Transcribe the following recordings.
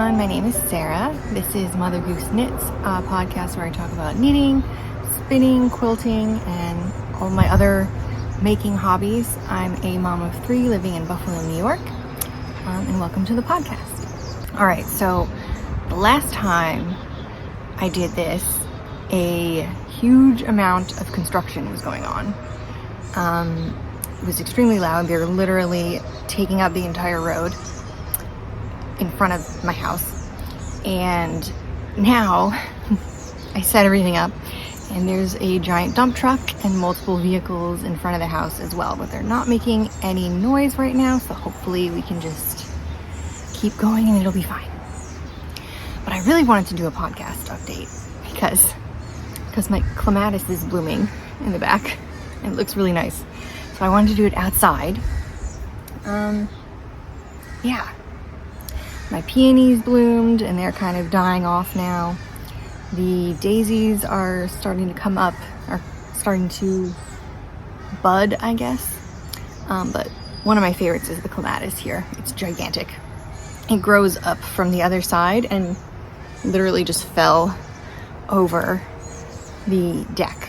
everyone, my name is Sarah. This is Mother Goose Knits, a podcast where I talk about knitting, spinning, quilting, and all my other making hobbies. I'm a mom of 3 living in Buffalo, New York, and welcome to the podcast. Alright, so the last time I did this, a huge amount of construction was going on. It was extremely loud. They were literally taking up the entire road in front of my house, and now I set everything up and there's a giant dump truck and multiple vehicles in front of the house as well, but they're not making any noise right now, so hopefully we can just keep going and it'll be fine. But I really wanted to do a podcast update because my clematis is blooming in the back and it looks really nice, so I wanted to do it outside. My peonies bloomed and they're kind of dying off now. The daisies are starting to come up, are starting to bud, I guess. But one of my favorites is the clematis here. It's gigantic. It grows up from the other side and literally just fell over the deck.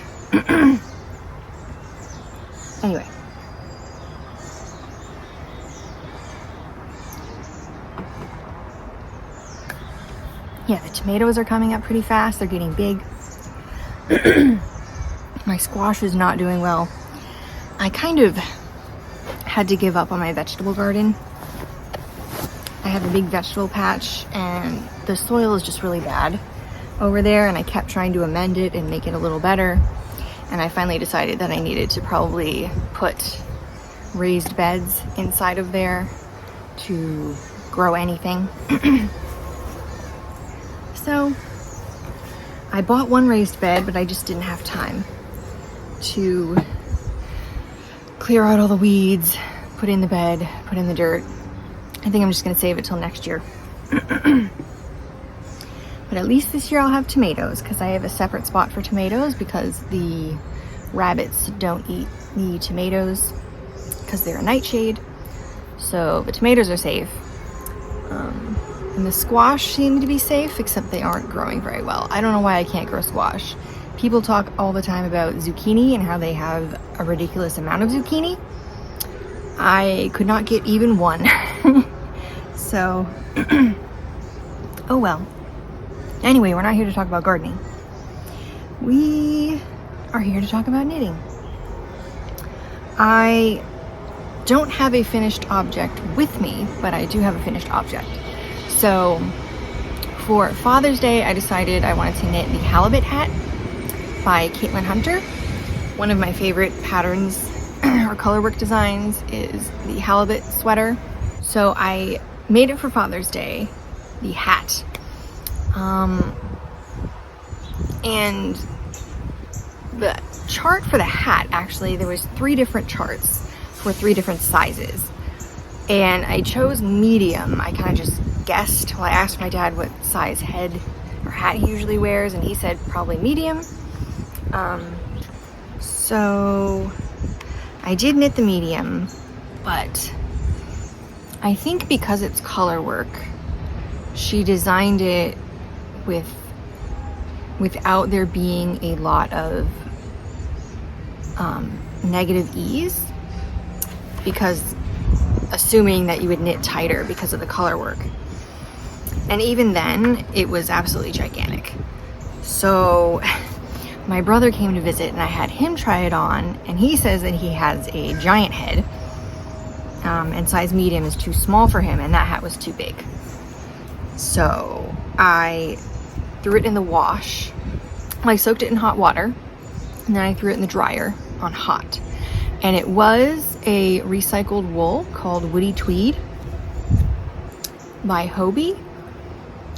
Anyway. Yeah, the tomatoes are coming up pretty fast. They're getting big. My squash is not doing well. I kind of had to give up on my vegetable garden. I have a big vegetable patch and the soil is just really bad over there, and I kept trying to amend it and make it a little better. And I finally decided that I needed to probably put raised beds inside of there to grow anything. So I bought one raised bed, but I just didn't have time to clear out all the weeds, put in the bed, put in the dirt. I think I'm just gonna save it till next year. But at least this year I'll have tomatoes, because I have a separate spot for tomatoes because the rabbits don't eat the tomatoes because they're a nightshade. So the tomatoes are safe. And the squash seem to be safe, except they aren't growing very well. I don't know why I can't grow squash. People talk all the time about zucchini and how they have a ridiculous amount of zucchini. I could not get even one. So, oh well. Anyway, we're not here to talk about gardening. We are here to talk about knitting. I don't have a finished object with me, but I do have a finished object. So for Father's Day, I decided I wanted to knit the halibut hat by Caitlin Hunter. One of my favorite patterns or colorwork designs is the halibut sweater. So I made it for Father's Day, the hat. And the chart for the hat, actually, there was 3 different charts for 3 different sizes. And I chose medium. I kind of just guessed. Well, I asked my dad what size head or hat he usually wears, and he said probably medium. So I did knit the medium, but I think because it's color work, she designed it without there being a lot of negative ease, because assuming that you would knit tighter because of the color work. And even then, it was absolutely gigantic. So my brother came to visit and I had him try it on, and he says that he has a giant head, and size medium is too small for him, and that hat was too big. So I threw it in the wash. I soaked it in hot water, and then I threw it in the dryer on hot. And it was a recycled wool called Woody Tweed by Hobie.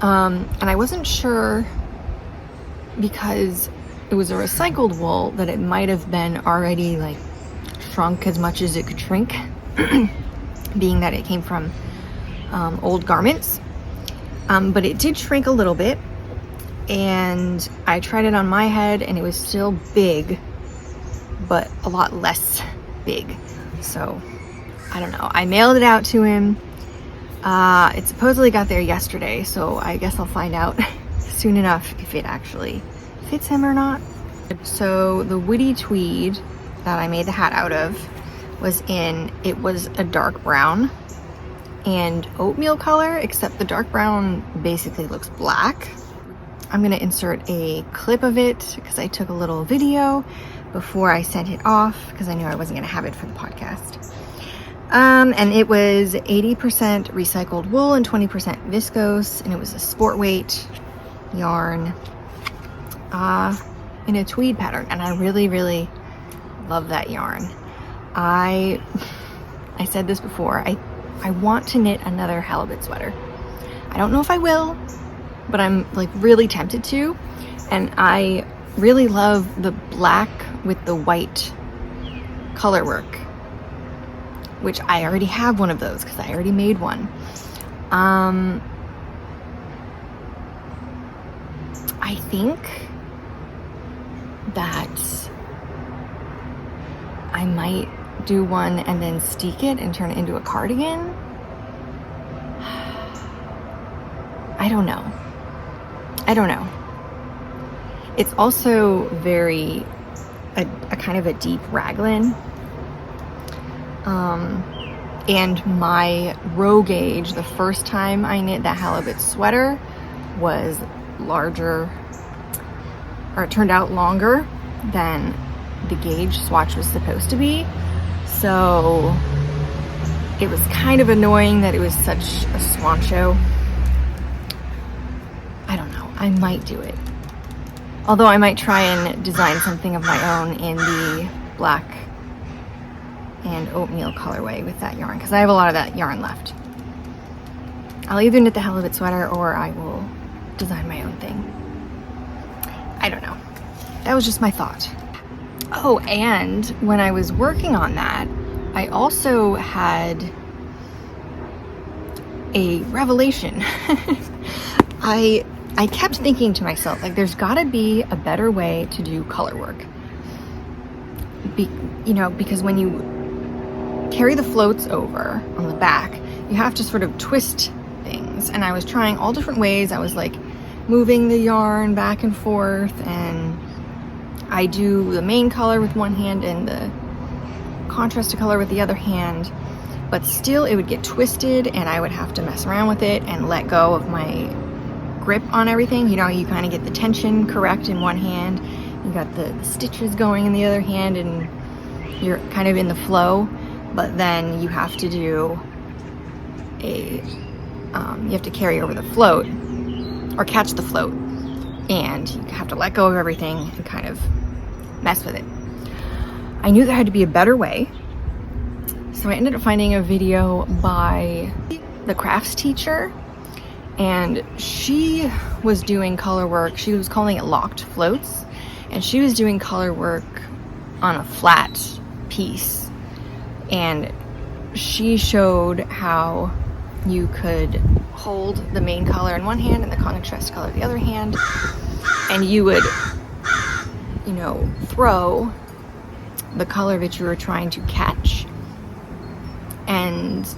And I wasn't sure, because it was a recycled wool, that it might have been already like shrunk as much as it could shrink, being that it came from old garments. But it did shrink a little bit, and I tried it on my head and it was still big, but a lot less big. So I don't know. I mailed it out to him. It supposedly got there yesterday, so I guess I'll find out soon enough if it actually fits him or not. So the woody tweed that I made the hat out of was a dark brown and oatmeal color, except the dark brown basically looks black. I'm gonna insert a clip of it because I took a little video before I sent it off because I knew I wasn't gonna have it for the podcast. And it was 80% recycled wool and 20% viscose, and it was a sport weight yarn in a tweed pattern, and I really, really love that yarn. I said this before, I want to knit another halibut sweater. I don't know if I will, but I'm like really tempted to, and I really love the black with the white color work, which I already have one of those because I already made one. I think that I might do one and then steek it and turn it into a cardigan. I don't know. It's also very a kind of a deep raglan. And my row gauge, the first time I knit that halibut sweater, was larger, or it turned out longer than the gauge swatch was supposed to be. So it was kind of annoying that it was such a swan show. I don't know, I might do it. Although I might try and design something of my own in the black and oatmeal colorway with that yarn, because I have a lot of that yarn left. I'll either knit the halibut sweater or I will design my own thing. I don't know. That was just my thought. Oh, and when I was working on that, I also had a revelation. I kept thinking to myself, like, there's gotta be a better way to do color work. Because when you carry the floats over on the back, you have to sort of twist things. And I was trying all different ways. I was like moving the yarn back and forth, and I do the main color with one hand and the contrasted color with the other hand, but still it would get twisted and I would have to mess around with it and let go of my grip on everything. You kind of get the tension correct in one hand, you got the stitches going in the other hand, and you're kind of in the flow. But then you have to do you have to carry over the float or catch the float, and you have to let go of everything and kind of mess with it. I knew there had to be a better way, so I ended up finding a video by the crafts teacher, and she was doing color work. She was calling it locked floats, and she was doing color work on a flat piece, and she showed how you could hold the main color in one hand and the contrast color in the other hand, and you would throw the color that you were trying to catch and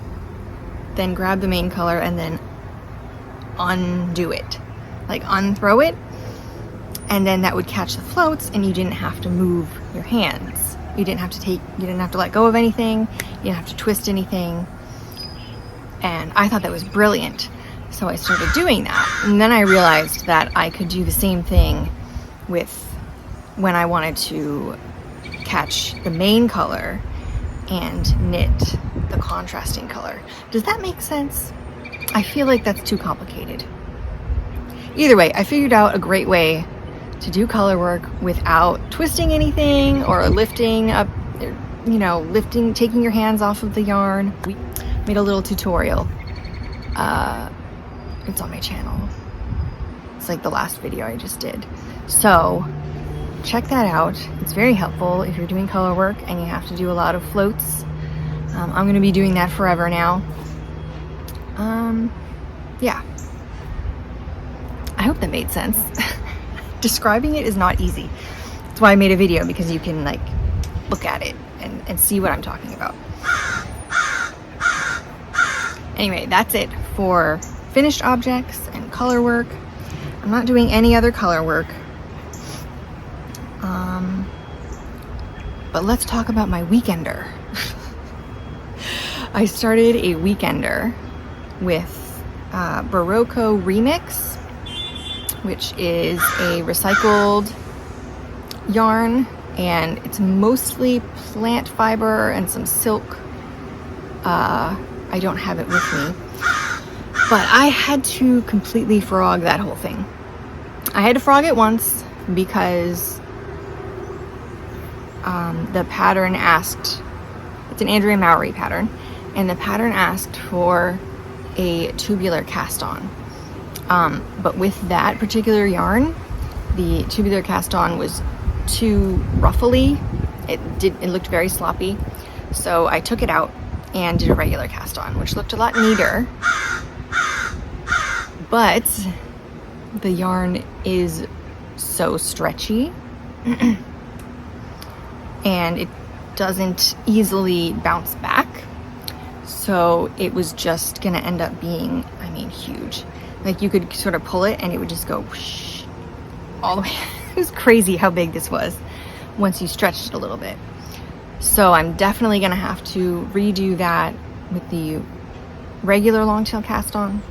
then grab the main color and then undo it, like unthrow it, and then that would catch the floats, and you didn't have to move your hands. You didn't have to let go of anything. You didn't have to twist anything. And I thought that was brilliant. So I started doing that. And then I realized that I could do the same thing with when I wanted to catch the main color and knit the contrasting color. Does that make sense? I feel like that's too complicated. Either way, I figured out a great way to do color work without twisting anything or lifting up, taking your hands off of the yarn. We made a little tutorial. It's on my channel. It's like the last video I just did. So check that out. It's very helpful if you're doing color work and you have to do a lot of floats. I'm going to be doing that forever now. Yeah. I hope that made sense. Describing it is not easy. That's why I made a video, because you can look at it and see what I'm talking about. Anyway, that's it for finished objects and color work. I'm not doing any other color work. But let's talk about my weekender. I started a weekender with Barocco Remix, which is a recycled yarn, and it's mostly plant fiber and some silk. I don't have it with me, but I had to completely frog that whole thing. I had to frog it once because the pattern asked, it's an Andrea Mowry pattern, and the pattern asked for a tubular cast on. But with that particular yarn, the tubular cast on was too ruffly. It looked very sloppy. So I took it out and did a regular cast on, which looked a lot neater. But the yarn is so stretchy and it doesn't easily bounce back. So it was just gonna end up being, I mean, huge. Like you could sort of pull it and it would just go whoosh, all the way. It was crazy how big this was once you stretched it a little bit. So I'm definitely gonna have to redo that with the regular long tail cast on.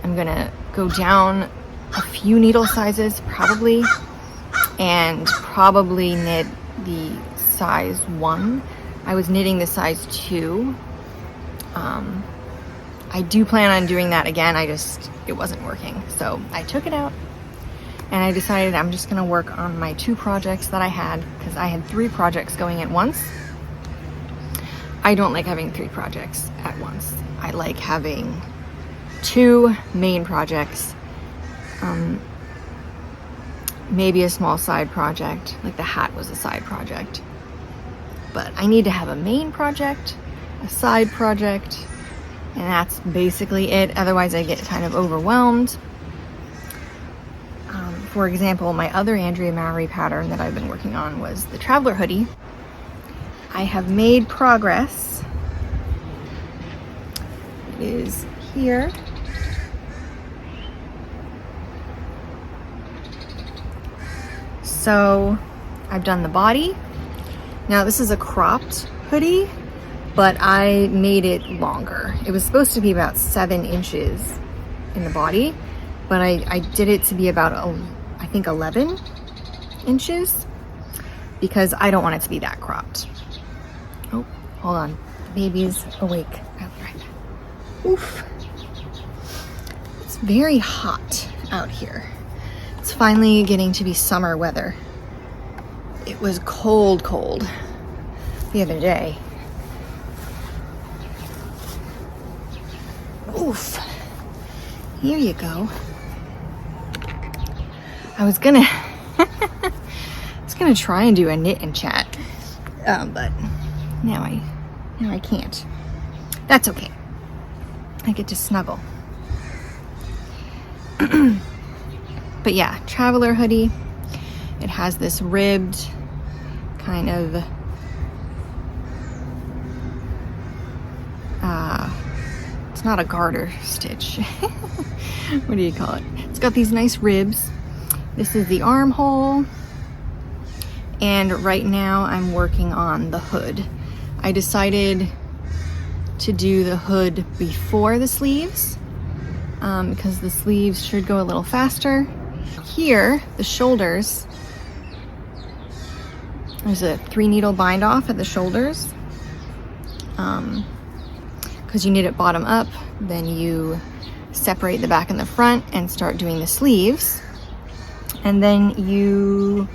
I'm gonna go down a few needle sizes probably, and probably knit the size 1. I was knitting the size 2. I do plan on doing that again. It wasn't working. So I took it out and I decided I'm just gonna work on my 2 projects that I had, because I had 3 projects going at once. I don't like having 3 projects at once. I like having 2 main projects, maybe a small side project, like the hat was a side project. But I need to have a main project, a side project, and that's basically it. Otherwise I get kind of overwhelmed. For example, my other Andrea Mowry pattern that I've been working on was the Traveler hoodie. I have made progress. It is here. So I've done the body. Now this is a cropped hoodie, but I made it longer. It was supposed to be about 7 inches in the body, but I did it to be about, I think 11 inches, because I don't want it to be that cropped. Oh, hold on. The baby's awake. Oof. It's very hot out here. It's finally getting to be summer weather. It was cold the other day. Oof. Here you go. I was gonna try and do a knit and chat, but now I can't. That's okay. I get to snuggle. But yeah, Traveler hoodie. It has this ribbed kind of it's not a garter stitch. What do you call it? It's got these nice ribs. This is the armhole. And right now I'm working on the hood. I decided to do the hood before the sleeves, because the sleeves should go a little faster. Here, the shoulders, there's a 3 needle bind off at the shoulders, because you knit it bottom up, then you separate the back and the front and start doing the sleeves, and then you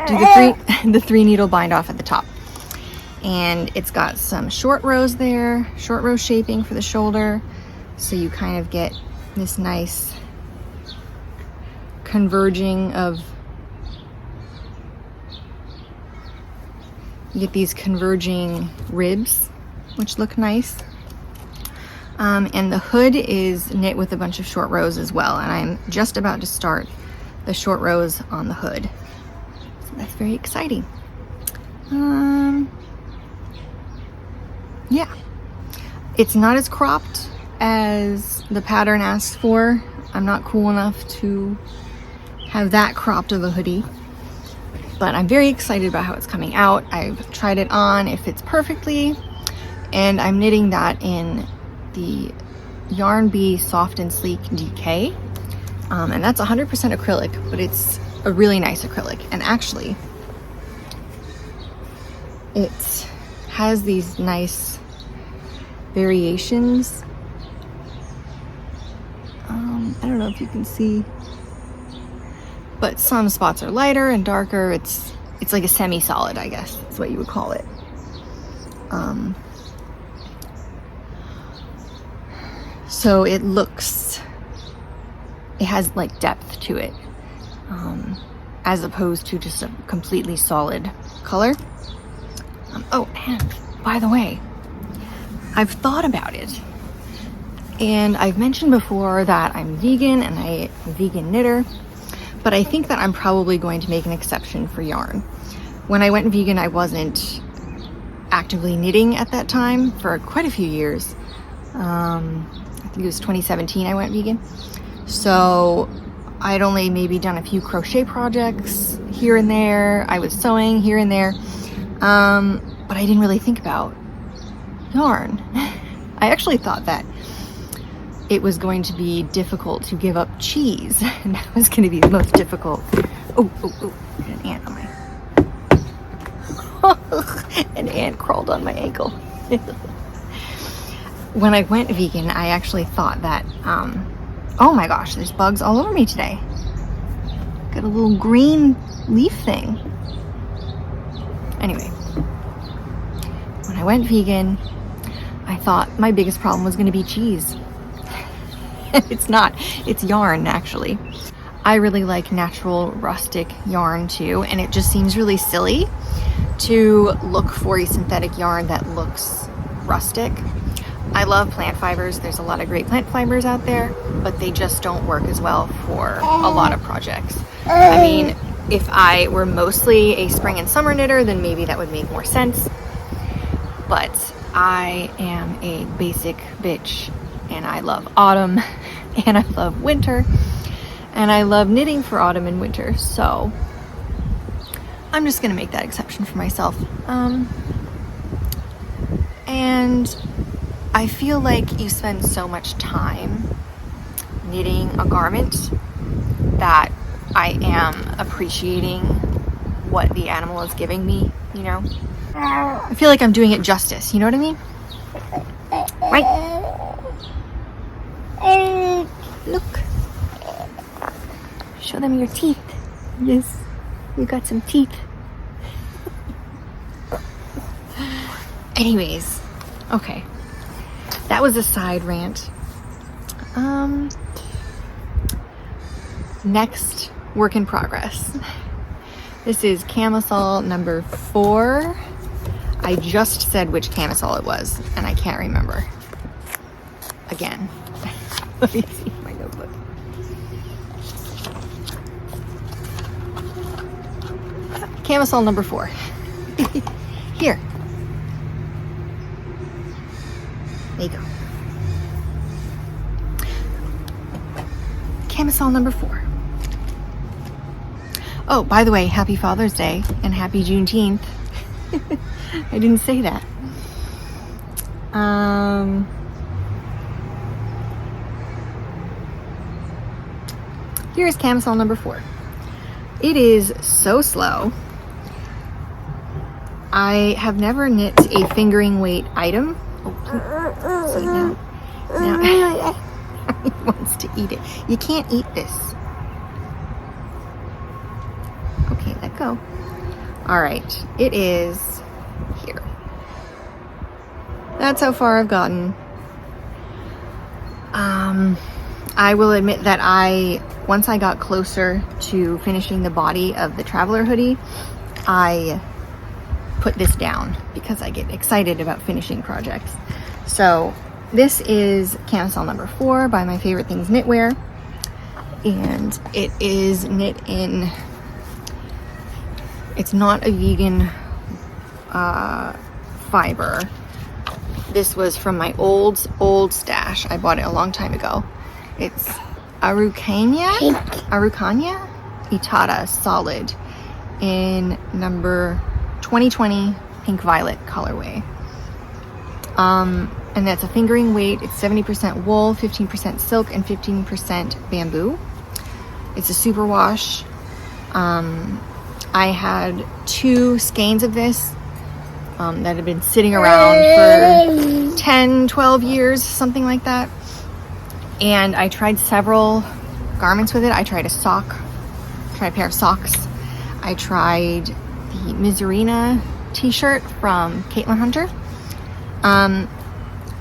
do the 3 needle bind off at the top. And it's got some short rows there, short row shaping for the shoulder, so you kind of get this nice converging of, you get these converging ribs, which look nice. And the hood is knit with a bunch of short rows as well, and I'm just about to start the short rows on the hood. So that's very exciting. Yeah, it's not as cropped as the pattern asks for. I'm not cool enough to have that cropped of a hoodie, but I'm very excited about how it's coming out. I've tried it on, it fits perfectly, and I'm knitting that in the Yarn Bee Soft and Sleek DK, and that's 100% acrylic, but it's a really nice acrylic, and actually it has these nice variations. I don't know if you can see, but some spots are lighter and darker. It's like a semi-solid, I guess is what you would call it. So it has like depth to it, as opposed to just a completely solid color. Oh, and by the way, I've thought about it, and I've mentioned before that I'm vegan and I'm a vegan knitter, but I think that I'm probably going to make an exception for yarn. When I went vegan, I wasn't actively knitting at that time for quite a few years. I think it was 2017 I went vegan. So I'd only maybe done a few crochet projects here and there. I was sewing here and there, but I didn't really think about yarn. I actually thought that it was going to be difficult to give up cheese, and that was going to be the most difficult. Oh, an ant on my an ant crawled on my ankle. When I went vegan, I actually thought that oh my gosh, there's bugs all over me today. Got a little green leaf thing. Anyway, when I went vegan, I thought my biggest problem was going to be cheese. It's not. It's yarn, actually. I really like natural rustic yarn too, and it just seems really silly to look for a synthetic yarn that looks rustic. I love plant fibers. There's a lot of great plant fibers out there, but they just don't work as well for a lot of projects. I mean, if I were mostly a spring and summer knitter, then maybe that would make more sense. But I am a basic bitch, and I love autumn, and I love winter, and I love knitting for autumn and winter, so I'm just gonna make that exception for myself. And I feel like you spend so much time knitting a garment that I am appreciating what the animal is giving me, you know? I feel like I'm doing it justice, you know what I mean? Right? Look. Show them your teeth. Yes, you got some teeth. Anyways, okay. That was a side rant. Next work in progress. This is camisole number 4. I just said which camisole it was, and I can't remember. Again. Let me see my notebook. Camisole number 4. Here. There you go. Camisole number 4. Oh, by the way, happy Father's Day and happy Juneteenth. I didn't say that. Here's camisole number 4. It is so slow. I have never knit a fingering weight item. Oh, see now he wants to eat it. You can't eat this. Okay, let go. All right, it is here. That's how far I've gotten. I will admit that once I got closer to finishing the body of the traveler hoodie, I put this down because I get excited about finishing projects. So this is camisole number 4 by My Favorite Things Knitwear, and it is knit in, it's not a vegan fiber, This was from my old stash. I bought it a long time ago. It's Araucania Itada Solid in number 2020 Pink Violet colorway. And that's a fingering weight. It's 70% wool, 15% silk, and 15% bamboo. It's a super wash. I had 2 skeins of this that had been sitting around for 10, 12 years, something like that. And I tried several garments with it. I tried a pair of socks. I tried the Miserina t-shirt from Caitlin Hunter.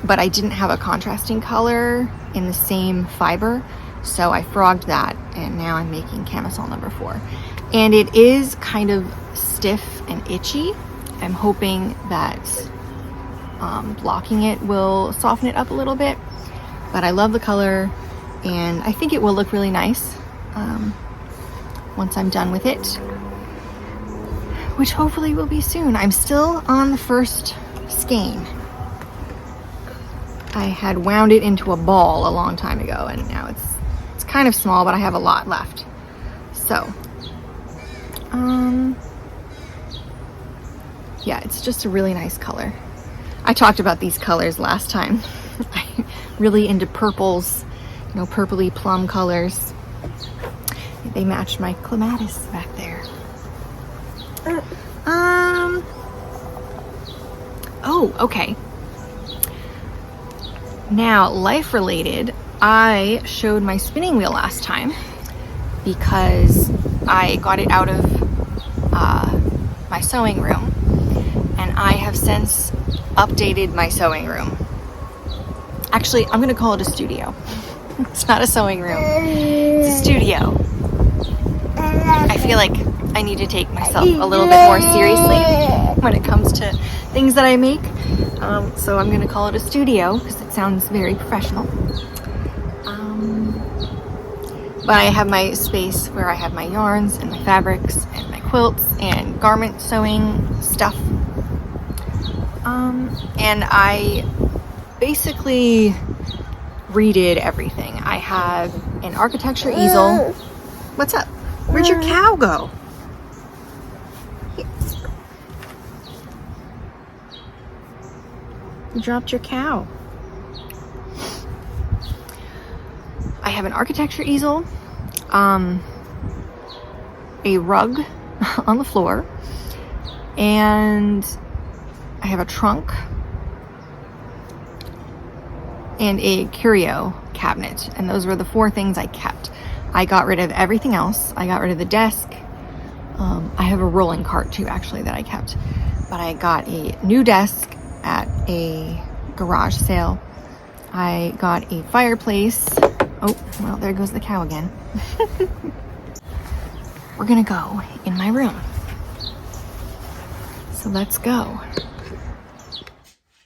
But I didn't have a contrasting color in the same fiber, so I frogged that, and now I'm making camisole number 4. And it is kind of stiff and itchy. I'm hoping that blocking it will soften it up a little bit, but I love the color, and I think it will look really nice once I'm done with it, which hopefully will be soon. I'm still on the first skein. I had wound it into a ball a long time ago, and now it's kind of small, but I have a lot left. So, yeah, it's just a really nice color. I talked about these colors last time. I'm really into purples, purpley plum colors. They match my clematis back there. Oh, okay. Now, life related, I showed my spinning wheel last time because I got it out of my sewing room, and I have since updated my sewing room. Actually, I'm gonna call it a studio. It's not a sewing room, it's a studio. I feel like I need to take myself a little bit more seriously when it comes to things that I make. So I'm gonna call it a studio because it sounds very professional. But I have my space where I have my yarns and my fabrics and my quilts and garment sewing stuff. And I basically redid everything. I have an architecture easel. What's up? Where'd your cow go? You dropped your cow. I have an architecture easel, a rug on the floor, and I have a trunk and a curio cabinet. And those were the 4 things I kept. I got rid of everything else. I got rid of the desk. I have a rolling cart too, actually, that I kept. But I got a new desk at a garage sale. I got a fireplace. Oh, well, there goes the cow again. We're gonna go in my room. So let's go.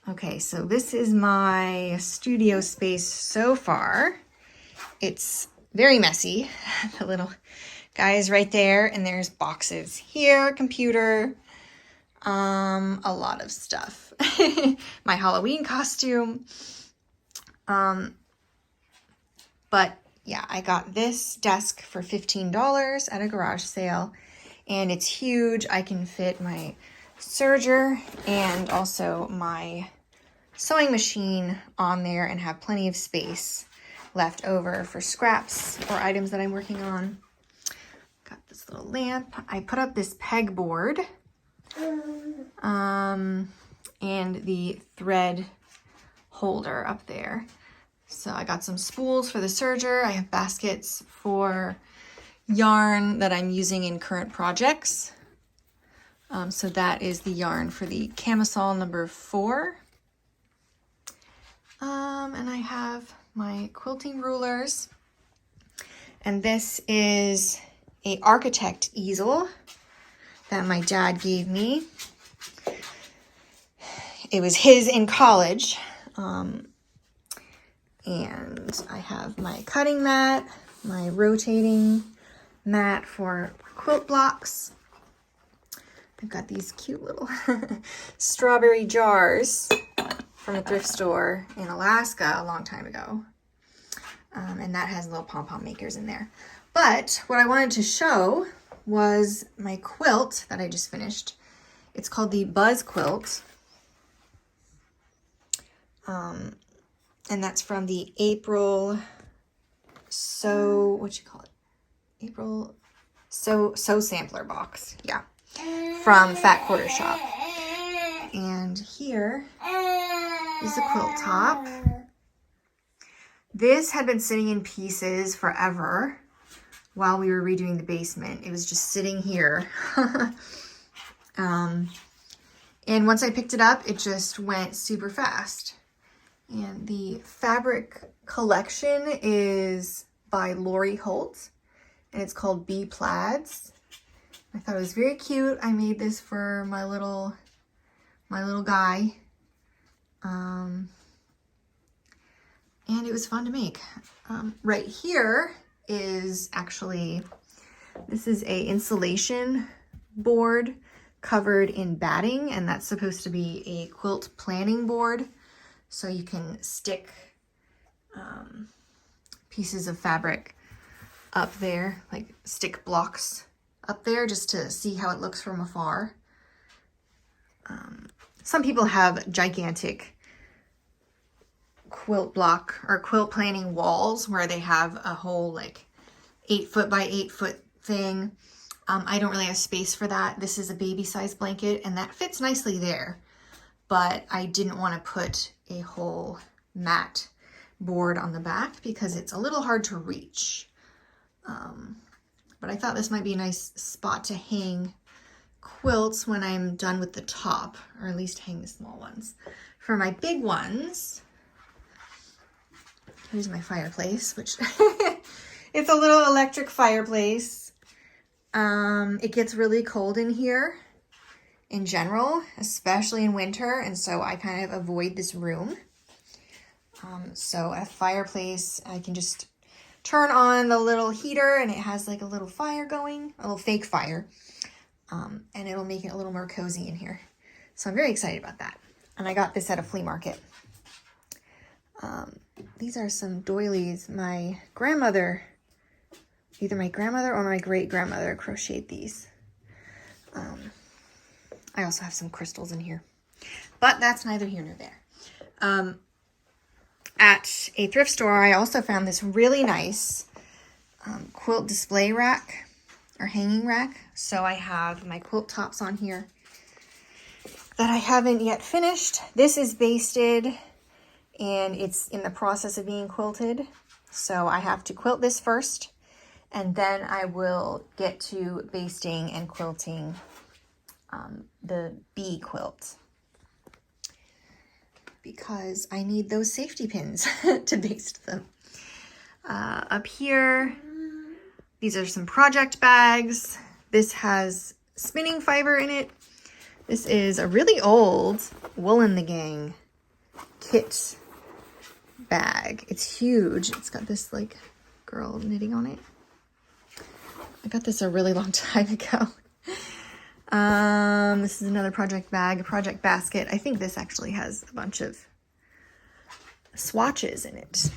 Okay, so this is my studio space so far. It's very messy. The little guy is right there, and there's boxes here, computer, a lot of stuff. My Halloween costume. But yeah, I got this desk for $15 at a garage sale, and it's huge. I can fit my serger and also my sewing machine on there and have plenty of space left over for scraps or items that I'm working on. Got this little lamp. I put up this pegboard and the thread holder up there. So I got some spools for the serger. I have baskets for yarn that I'm using in current projects. So that is the yarn for the camisole number 4. And I have my quilting rulers. And this is a architect easel that my dad gave me. It was his in college. And I have my cutting mat, my rotating mat for quilt blocks. I've got these cute little strawberry jars from a thrift store in Alaska a long time ago. And that has little pom-pom makers in there. But what I wanted to show was my quilt that I just finished. It's called the Buzz Quilt. And that's from the April sampler box. Yeah. From Fat Quarter Shop. And here is the quilt top. This had been sitting in pieces forever while we were redoing the basement. It was just sitting here. And once I picked it up, it just went super fast. And the fabric collection is by Lori Holt, and it's called Bee Plaids. I thought it was very cute. I made this for my little guy. And it was fun to make. Right here is actually, this is a insulation board covered in batting, and that's supposed to be a quilt planning board. So you can stick pieces of fabric up there, like stick blocks up there just to see how it looks from afar. Some people have gigantic quilt block or quilt planning walls where they have a whole like 8-foot by 8-foot thing. I don't really have space for that. This is a baby size blanket and that fits nicely there, but I didn't want to put a whole mat board on the back because it's a little hard to reach. But I thought this might be a nice spot to hang quilts when I'm done with the top, or at least hang the small ones. For my big ones, here's my fireplace, which it's a little electric fireplace. It gets really cold in here in general, especially in winter, and so I kind of avoid this room. So a fireplace, I can just turn on the little heater and it has like a little fire going, a little fake fire, and it'll make it a little more cozy in here. So I'm very excited about that. And I got this at a flea market. These are some doilies. My grandmother, either my grandmother or my great-grandmother crocheted these. I also have some crystals in here, but that's neither here nor there. At a thrift store, I also found this really nice quilt display rack or hanging rack. So I have my quilt tops on here that I haven't yet finished. This is basted and it's in the process of being quilted. So I have to quilt this first, and then I will get to basting and quilting the bee quilt, because I need those safety pins to baste them. Up here, these are some project bags. This has spinning fiber in it. This is a really old Wool and the Gang kit bag. It's huge. It's got this like girl knitting on it. I got this a really long time ago. This is another project bag, a project basket. I think this actually has a bunch of swatches in it.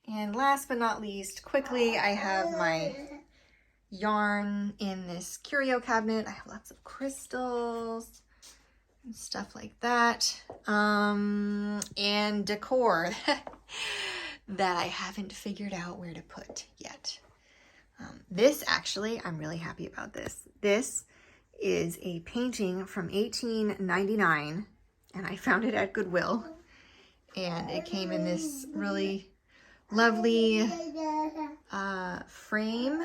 And last but not least, quickly, I have my yarn in this curio cabinet. I have lots of crystals and stuff like that. And decor that I haven't figured out where to put yet. This actually, I'm really happy about this. This is a painting from 1899, and I found it at Goodwill, and it came in this really lovely frame.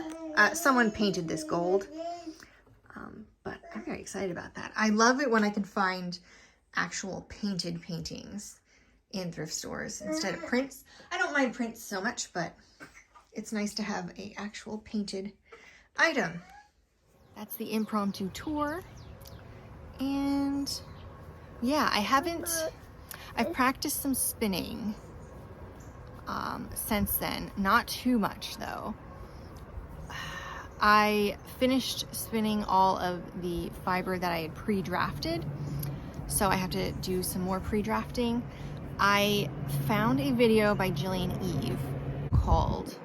Someone painted this gold, but I'm very excited about that. I love it when I can find actual painted paintings in thrift stores instead of prints. I don't mind prints so much, but it's nice to have an actual painted item. That's the impromptu tour. And yeah, I've practiced some spinning since then. Not too much though. I finished spinning all of the fiber that I had pre-drafted, so I have to do some more pre-drafting. I found a video by Jillian Eve called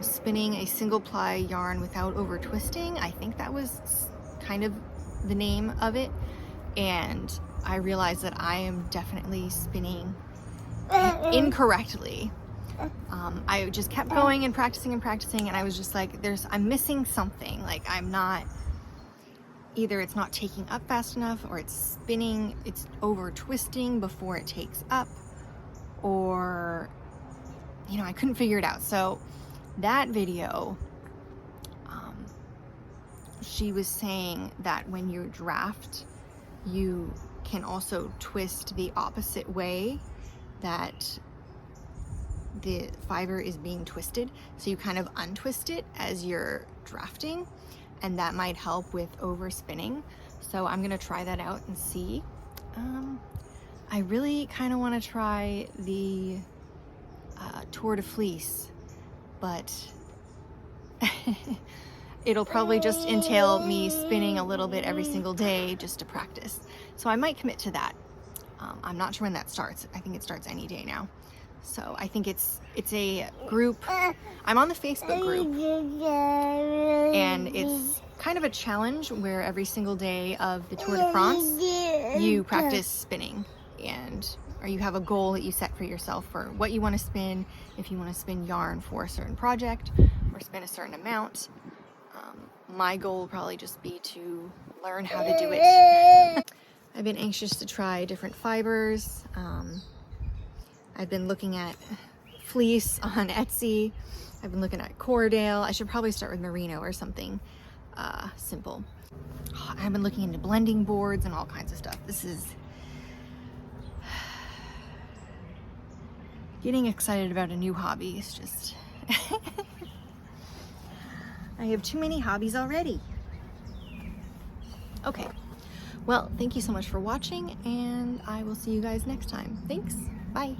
Spinning a Single Ply Yarn Without Over Twisting. I think that was kind of the name of it. And I realized that I am definitely spinning incorrectly. I just kept going and practicing, and I was just like, I'm missing something. Like, either it's not taking up fast enough, or it's spinning, it's over twisting before it takes up, or, I couldn't figure it out. So that video, she was saying that when you draft, you can also twist the opposite way that the fiber is being twisted. So you kind of untwist it as you're drafting, and that might help with overspinning. So I'm gonna try that out and see. I really kind of want to try the Tour de Fleece, but it'll probably just entail me spinning a little bit every single day just to practice. So I might commit to that. I'm not sure when that starts. I think it starts any day now. So I think it's a group. I'm on the Facebook group, and it's kind of a challenge where every single day of the Tour de France, you practice spinning, or you have a goal that you set for yourself for what you want to spin. If you want to spin yarn for a certain project or spin a certain amount, my goal will probably just be to learn how to do it. I've been anxious to try different fibers. I've been looking at fleece on Etsy. I've been looking at Cordale. I should probably start with merino or something simple. I've been looking into blending boards and all kinds of stuff. This is getting excited about a new hobby. It's just I have too many hobbies already. Okay, well, thank you so much for watching, and I will see you guys next time. Thanks. Bye.